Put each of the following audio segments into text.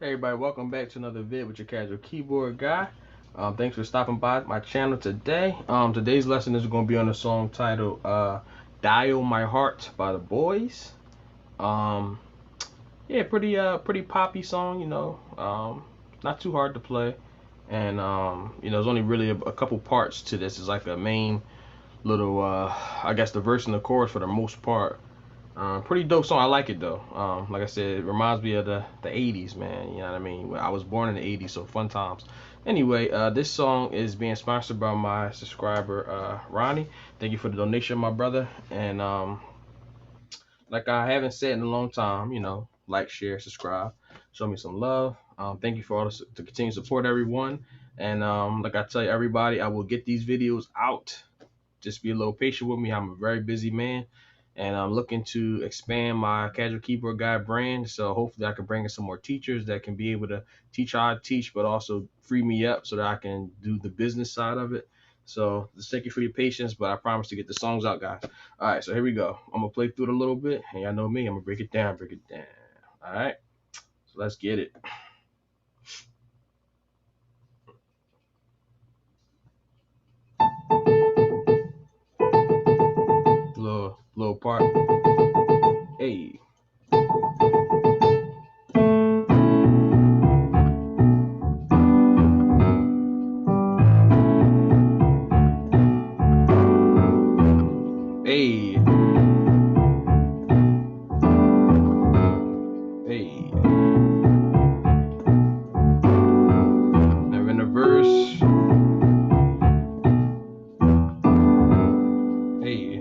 Hey everybody, welcome back to another vid with your casual keyboard guy. Thanks for stopping by my channel today. Today's lesson is going to be on a song titled "Dial My Heart" by the Boys. Um, yeah, pretty poppy song, not too hard to play, and there's only really a couple parts to this. It's like a main little, I guess, the verse and the chorus for the most part. Pretty dope song. I like it though. Like I said, it reminds me of the 80s, man. You know what I mean? I was born in the 80s, so fun times. Anyway, this song is being sponsored by my subscriber Ronnie. Thank you for the donation, my brother. And like I haven't said in a long time, like, share, subscribe, show me some love. Thank you for all to continue to support everyone. And like I tell you, everybody, I will get these videos out. Just be a little patient with me. I'm a very busy man, and I'm looking to expand my casual keyboard guy brand. So hopefully I can bring in some more teachers that can be able to teach how I teach, but also free me up so that I can do the business side of it. So just thank you for your patience, but I promise to get the songs out, guys. All right, so here we go. I'm gonna play through it a little bit, and y'all know me. I'm gonna break it down. All right, so let's get it. Little part. Hey. Hey. Hey. Now in the verse. Hey.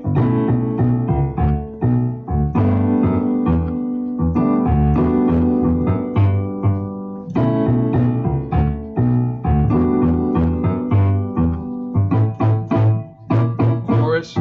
Chorus.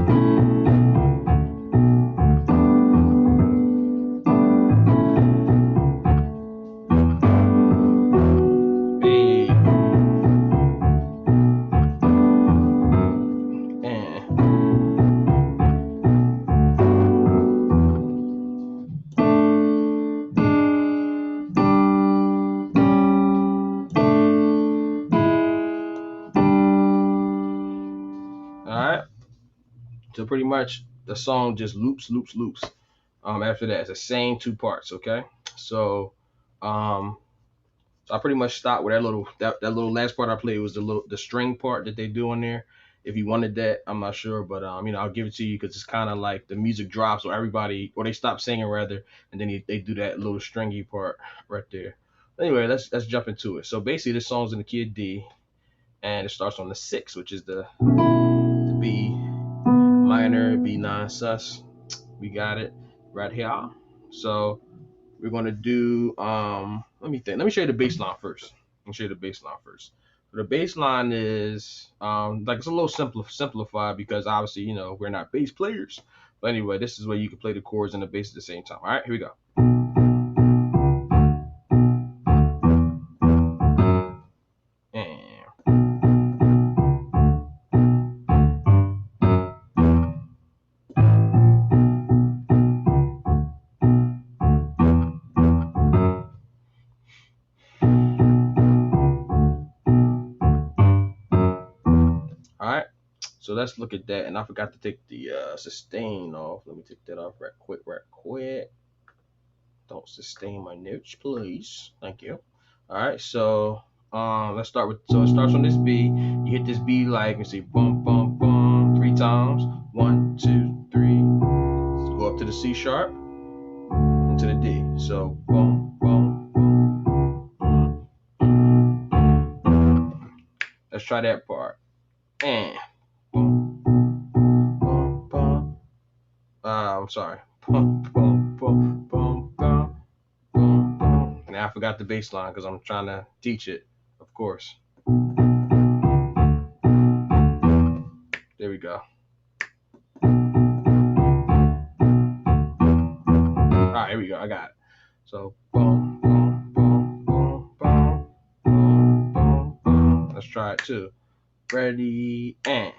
Alright, so pretty much the song just loops. After that, it's the same two parts, okay? So, so I pretty much stopped with that little last part I played was the string part that they do on there. If you wanted that, I'm not sure, but I'll give it to you because it's kind of like the music drops or everybody, or they stop singing rather, and then they do that little stringy part right there. Anyway, let's jump into it. So basically, this song's in the key of D, and it starts on the 6, which is the B minor, B9 sus. We got it right here. So we're gonna do let me think. Let me show you the bass line first. So the bass line is like it's a little simplified because obviously we're not bass players. But anyway, this is where you can play the chords and the bass at the same time. All right, here we go. All right, so let's look at that. And I forgot to take the sustain off. Let me take that off right quick. Don't sustain my notes, please. Thank you. All right, so let's start with. So it starts on this B. You hit this B like you see, bum bum bum 3 times. 1, 2, 3. Let's go up to the C sharp and to the D. So bum bum bum. Let's try that part. And boom, boom, boom. I'm sorry. Boom, boom, boom, boom, boom, boom, boom. And I forgot the bass line because I'm trying to teach it, of course. There we go. All right, here we go. I got it. So boom, boom, boom, boom, boom, boom, boom, boom. Let's try it too. Ready, and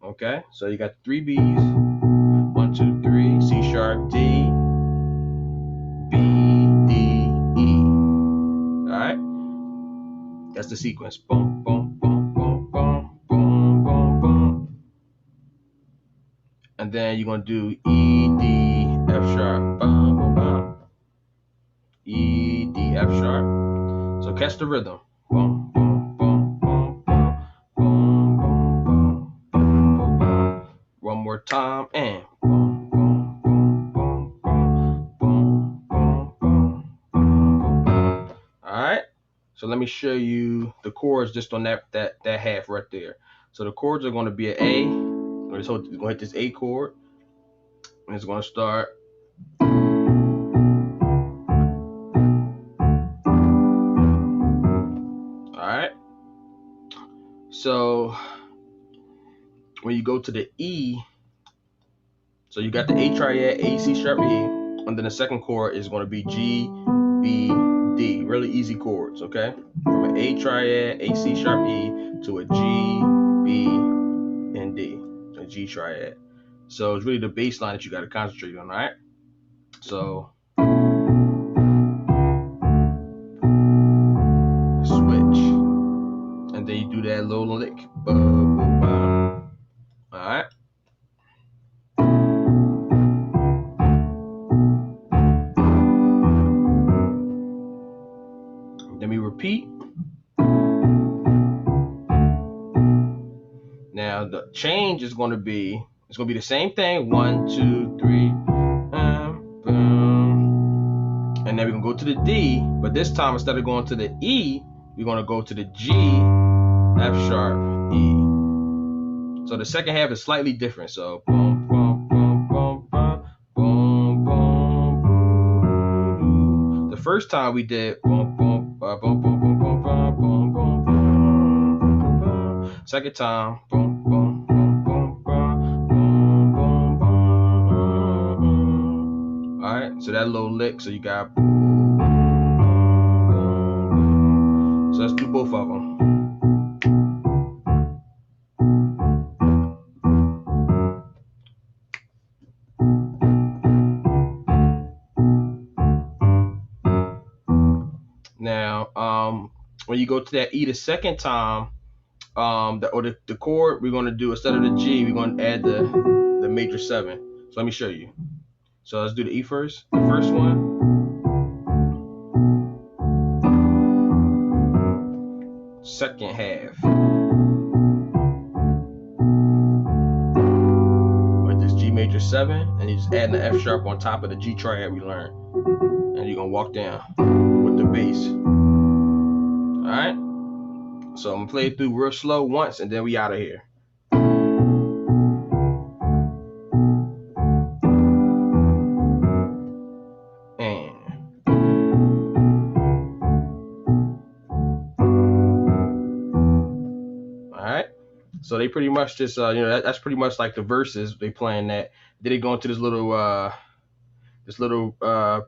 okay, so you got 3 B's, 1, 2, 3, C sharp. sharp, D, B, D, E. All right, that's the sequence. Boom, boom, boom, boom, boom, boom, boom, boom. And then you're gonna do E, D, F sharp, bum, bum, bum. E, D, F sharp. So catch the rhythm. Boom, boom, boom, boom, boom, boom, boom, boom, boom, boom, boom. One more time and boom, boom, boom, boom, boom, boom, boom, boom, boom, boom. All right. So let me show you the chords just on that half right there. So the chords are going to be an A. It's going to hit this A chord, and it's going to start. All right. So when you go to the E, so you got the A triad, A, C sharp, E, and then the second chord is going to be G, B, D. Really easy chords, okay? From an A triad, A, C sharp, E to a G, B, and D, a G triad. So it's really the bass line that you got to concentrate on, all right? So switch, and then you do that little lick. All right. Then we repeat. Now the change is going to be, it's going to be the same thing. 1, 2, 3, boom. And then we're going to go to the D, but this time instead of going to the E, we're going to go to the G, F sharp, E. So the second half is slightly different. So boom, boom, boom, boom, boom, boom, boom, boom. The first time we did boom, boom, boom, boom, boom, boom, boom, boom, boom, boom, boom. Second time, boom, boom, boom, boom, boom, boom, boom, boom. All right. So that little lick. So you got. So let's do both of them. Now, when you go to that E the second time, the chord we're gonna do instead of the G, we're gonna add the major 7. So let me show you. So let's do the E first. The first one. Second half. With this G major 7, and you just add the F sharp on top of the G triad we learned. And you're gonna walk down with the bass. Alright? So I'm gonna play it through real slow once and then we out of here. And alright. So they pretty much just that's pretty much like the verses. They playing that. Then they go into this little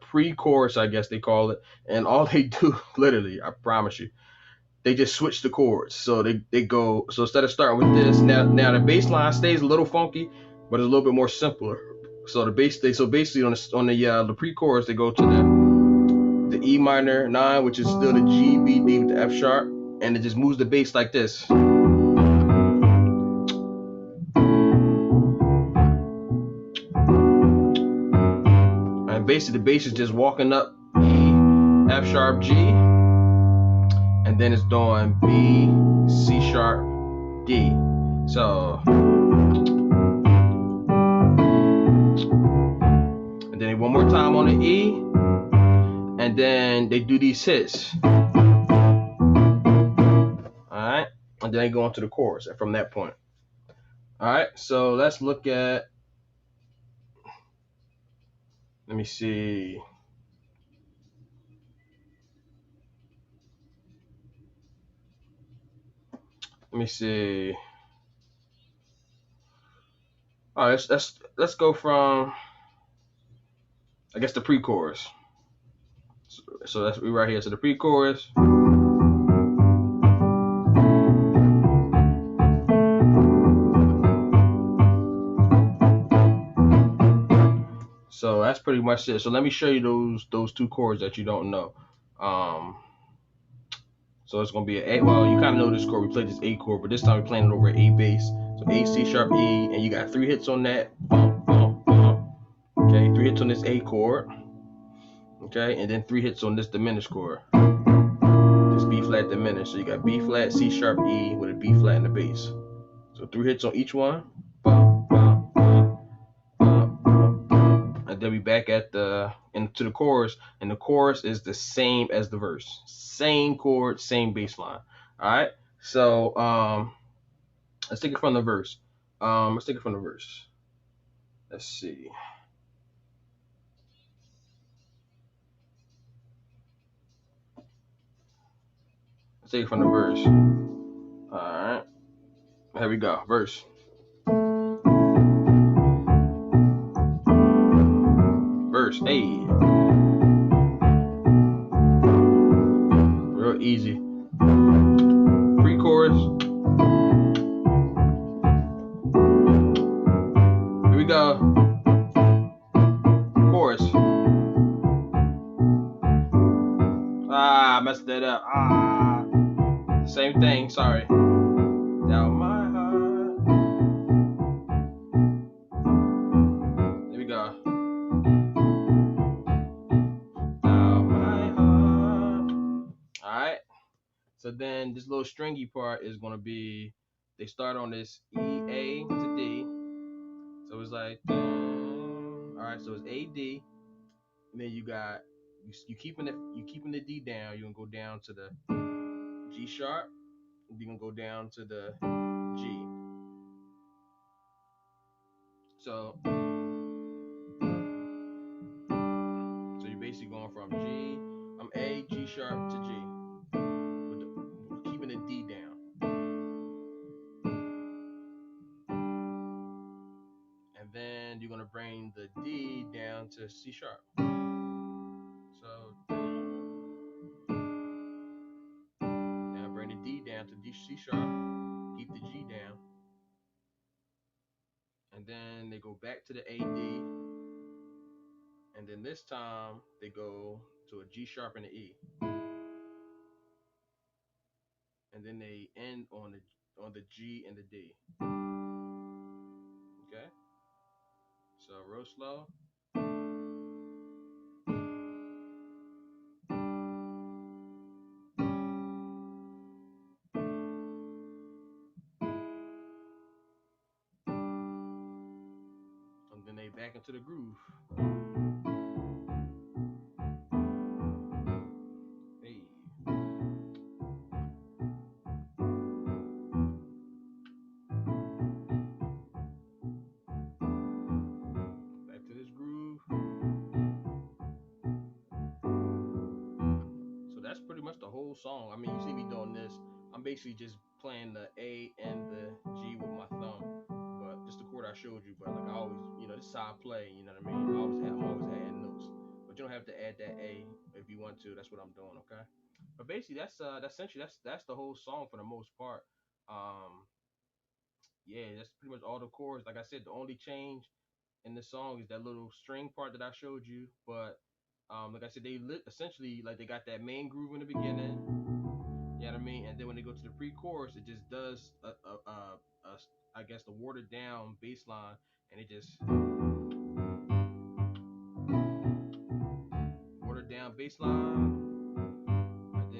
pre-chorus, I guess they call it, and all they do, literally, I promise you, they just switch the chords. So they go, so instead of starting with this, now the bass line stays a little funky, but it's a little bit more simpler. So the bass, so basically on the pre-chorus, they go to the E minor 9, which is still the G, B, D with the F sharp, and it just moves the bass like this. Basically the bass is just walking up E, F sharp, G, and then it's doing B, C sharp, D. So, and then one more time on the E, and then they do these hits. Alright, and then they go into the chorus from that point. Alright, so let's look at, let me see. Let me see. All right, let's go from, I guess, the pre-chorus. So that's we right here. So the pre-chorus. So that's pretty much it. So let me show you those two chords that you don't know. Um, so it's gonna be an A. Well, you kind of know this chord. We played this A chord, but this time we're playing it over A bass. So A, C sharp, E, and you got 3 hits on that. Bump, bump, bump. Okay, 3 hits on this A chord. Okay, and then 3 hits on this diminished chord. This B flat diminished. So you got B flat, C sharp, E with a B flat in the bass. So 3 hits on each one. Bump, bump, bump, bump, bump, bump. And then we back at the into the chorus, and the chorus is the same as the verse. Same chord, same bass line. All right. So let's take it from the verse. Let's take it from the verse. Let's see. Let's take it from the verse. All right. Here we go. Verse. Verse. Hey. Real easy. Pre-chorus. Here we go. Chorus. Ah, I messed that up. Ah. Same thing. Sorry. Down my heart. Here we go. Down my heart. Alright. So then this little stringy part is gonna be, they start on this E, A to D. So it's like, alright, so it's A, D, and then you got you keeping the D down, you're gonna go down to the G sharp, you're gonna go down to the G. So you're basically going from G, A, G sharp to G, with keeping the D down. And then you're gonna bring the D down to C sharp. So now bring the D down to C sharp, keep the G down, and then they go back to the A, D, and then this time they go to a G sharp and an E, and then they end on the G and the D. Okay, so real slow. And then they back into the groove. Hey. Back to this groove. So that's pretty much the whole song. I mean, you see me doing this. I'm basically just playing the A and the G with my thumb, but just the chord I showed you. But like I always, this is how I play. You know what I mean? I'm always adding notes, but you don't have to add that A if you want to. That's what I'm doing. Okay. But basically, that's essentially that's the whole song for the most part. Um, yeah, that's pretty much all the chords. Like I said, the only change in the song is that little string part that I showed you. But like I said, they essentially like they got that main groove in the beginning. You know what I mean? And then when they go to the pre-chorus, it just does I guess the watered down bass line, and it just watered down bass line, and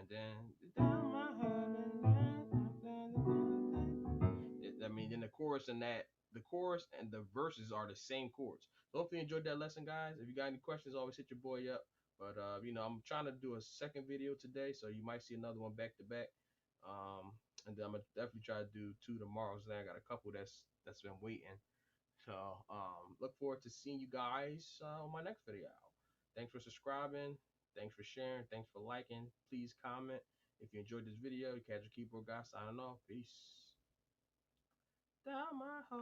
then down my I mean, then the chorus and the chorus and the verses are the same chords. So hopefully you enjoyed that lesson, guys. If you got any questions, always hit your boy up. But I'm trying to do a second video today, so you might see another one back to back. And then I'm gonna definitely try to do 2 tomorrow. So then I got a couple that's been waiting. So look forward to seeing you guys on my next video. Thanks for subscribing. Thanks for sharing. Thanks for liking. Please comment if you enjoyed this video. Casual Keyboard Guy signing off. Peace. Down my heart.